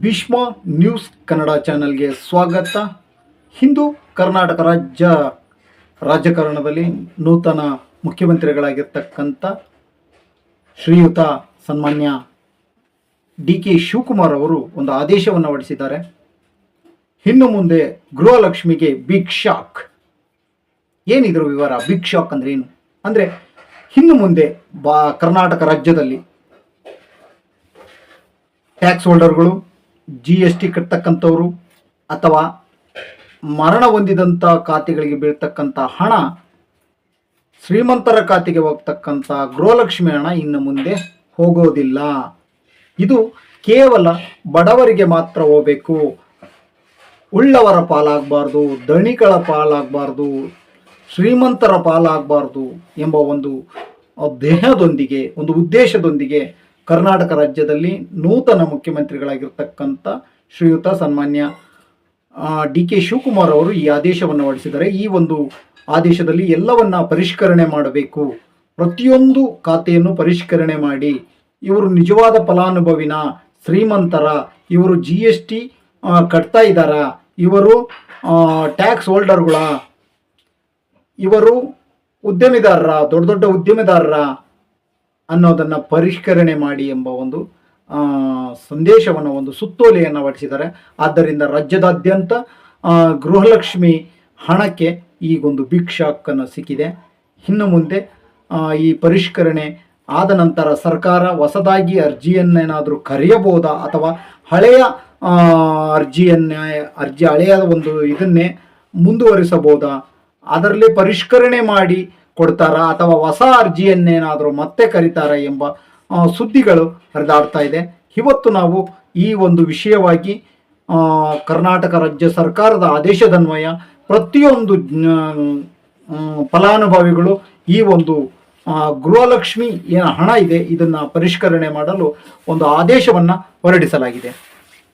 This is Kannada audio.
ಭೀಷ್ಮ ನ್ಯೂಸ್ ಕನ್ನಡ ಚಾನೆಲ್ಗೆ ಸ್ವಾಗತ. ಹಿಂದೂ ಕರ್ನಾಟಕ ರಾಜಕಾರಣದಲ್ಲಿ ನೂತನ ಮುಖ್ಯಮಂತ್ರಿಗಳಾಗಿರ್ತಕ್ಕಂಥ ಶ್ರೀಯುತ ಸನ್ಮಾನ್ಯ DK ಶಿವಕುಮಾರ್ ಅವರು ಒಂದು ಆದೇಶವನ್ನು ಹೊರಡಿಸಿದ್ದಾರೆ. ಇನ್ನು ಮುಂದೆ ಗೃಹಲಕ್ಷ್ಮಿಗೆ ಬಿಗ್ ಶಾಕ್. ಏನಿದ್ರು ವಿವರ? ಬಿಗ್ ಶಾಕ್ ಅಂದ್ರೆ ಏನು ಅಂದರೆ, ಇನ್ನು ಮುಂದೆ ಕರ್ನಾಟಕ ರಾಜ್ಯದಲ್ಲಿ ಟ್ಯಾಕ್ಸ್ ಹೋಲ್ಡರ್ಗಳು, GST ಕಟ್ಟತಕ್ಕಂಥವರು ಅಥವಾ ಮರಣ ಹೊಂದಿದಂಥ ಖಾತೆಗಳಿಗೆ ಬೀಳ್ತಕ್ಕಂಥ ಹಣ ಶ್ರೀಮಂತರ ಖಾತೆಗೆ ಹೋಗ್ತಕ್ಕಂಥ ಗೃಹಲಕ್ಷ್ಮಿ ಹಣ ಇನ್ನು ಮುಂದೆ ಹೋಗೋದಿಲ್ಲ. ಇದು ಕೇವಲ ಬಡವರಿಗೆ ಮಾತ್ರ ಹೋಗಬೇಕು, ಉಳ್ಳವರ ಪಾಲಾಗಬಾರ್ದು, ಧಣಿಗಳ ಪಾಲಾಗಬಾರ್ದು, ಶ್ರೀಮಂತರ ಪಾಲಾಗಬಾರ್ದು ಎಂಬ ಒಂದು ದೇಹದೊಂದಿಗೆ, ಒಂದು ಉದ್ದೇಶದೊಂದಿಗೆ ಕರ್ನಾಟಕ ರಾಜ್ಯದಲ್ಲಿ ನೂತನ ಮುಖ್ಯಮಂತ್ರಿಗಳಾಗಿರ್ತಕ್ಕಂಥ ಶ್ರೀಯುತ ಸನ್ಮಾನ್ಯ DK ಶಿವಕುಮಾರ್ ಅವರು ಈ ಆದೇಶವನ್ನು ಹೊರಡಿಸಿದ್ದಾರೆ. ಈ ಒಂದು ಆದೇಶದಲ್ಲಿ ಎಲ್ಲವನ್ನ ಪರಿಷ್ಕರಣೆ ಮಾಡಬೇಕು, ಪ್ರತಿಯೊಂದು ಖಾತೆಯನ್ನು ಪರಿಷ್ಕರಣೆ ಮಾಡಿ, ಇವರು ನಿಜವಾದ ಫಲಾನುಭವಿನ, ಶ್ರೀಮಂತರ, ಇವರು GST ಕಟ್ತಾ ಇದ್ದಾರ, ಇವರು ಟ್ಯಾಕ್ಸ್ ಹೋಲ್ಡರ್ಗಳ, ಇವರು ಉದ್ಯಮಿದಾರರ, ದೊಡ್ಡ ದೊಡ್ಡ ಉದ್ಯಮಿದಾರರ ಅನ್ನೋದನ್ನು ಪರಿಷ್ಕರಣೆ ಮಾಡಿ ಎಂಬ ಒಂದು ಸಂದೇಶವನ್ನು, ಒಂದು ಸುತ್ತೋಲೆಯನ್ನು ಹೊರಡಿಸಿದ್ದಾರೆ. ಆದ್ದರಿಂದ ರಾಜ್ಯದಾದ್ಯಂತ ಗೃಹಲಕ್ಷ್ಮಿ ಹಣಕ್ಕೆ ಈಗೊಂದು ಬಿಗ್ ಶಾಕ್ ಅನ್ನು ಸಿಕ್ಕಿದೆ. ಇನ್ನು ಮುಂದೆ ಈ ಪರಿಷ್ಕರಣೆ ಆದ ನಂತರ ಸರ್ಕಾರ ಹೊಸದಾಗಿ ಅರ್ಜಿಯನ್ನೇನಾದರೂ ಕರೆಯಬಹುದಾ ಅಥವಾ ಹಳೆಯ ಹಳೆಯ ಒಂದು ಇದನ್ನೇ ಮುಂದುವರಿಸಬಹುದಾ, ಅದರಲ್ಲಿ ಪರಿಷ್ಕರಣೆ ಮಾಡಿ ಕೊಡ್ತಾರಾ ಅಥವಾ ಹೊಸ ಅರ್ಜಿಯನ್ನೇನಾದರೂ ಮತ್ತೆ ಕರೀತಾರ ಎಂಬ ಸುದ್ದಿಗಳು ಹರಿದಾಡ್ತಾ ಇದೆ. ಇವತ್ತು ನಾವು ಈ ಒಂದು ವಿಷಯವಾಗಿ ಕರ್ನಾಟಕ ರಾಜ್ಯ ಸರ್ಕಾರದ ಆದೇಶದನ್ವಯ ಪ್ರತಿಯೊಂದು ಫಲಾನುಭವಿಗಳು ಈ ಒಂದು ಗೃಹಲಕ್ಷ್ಮಿ ಏನು ಹಣ ಇದೆ ಇದನ್ನು ಪರಿಷ್ಕರಣೆ ಮಾಡಲು ಒಂದು ಆದೇಶವನ್ನು ಹೊರಡಿಸಲಾಗಿದೆ.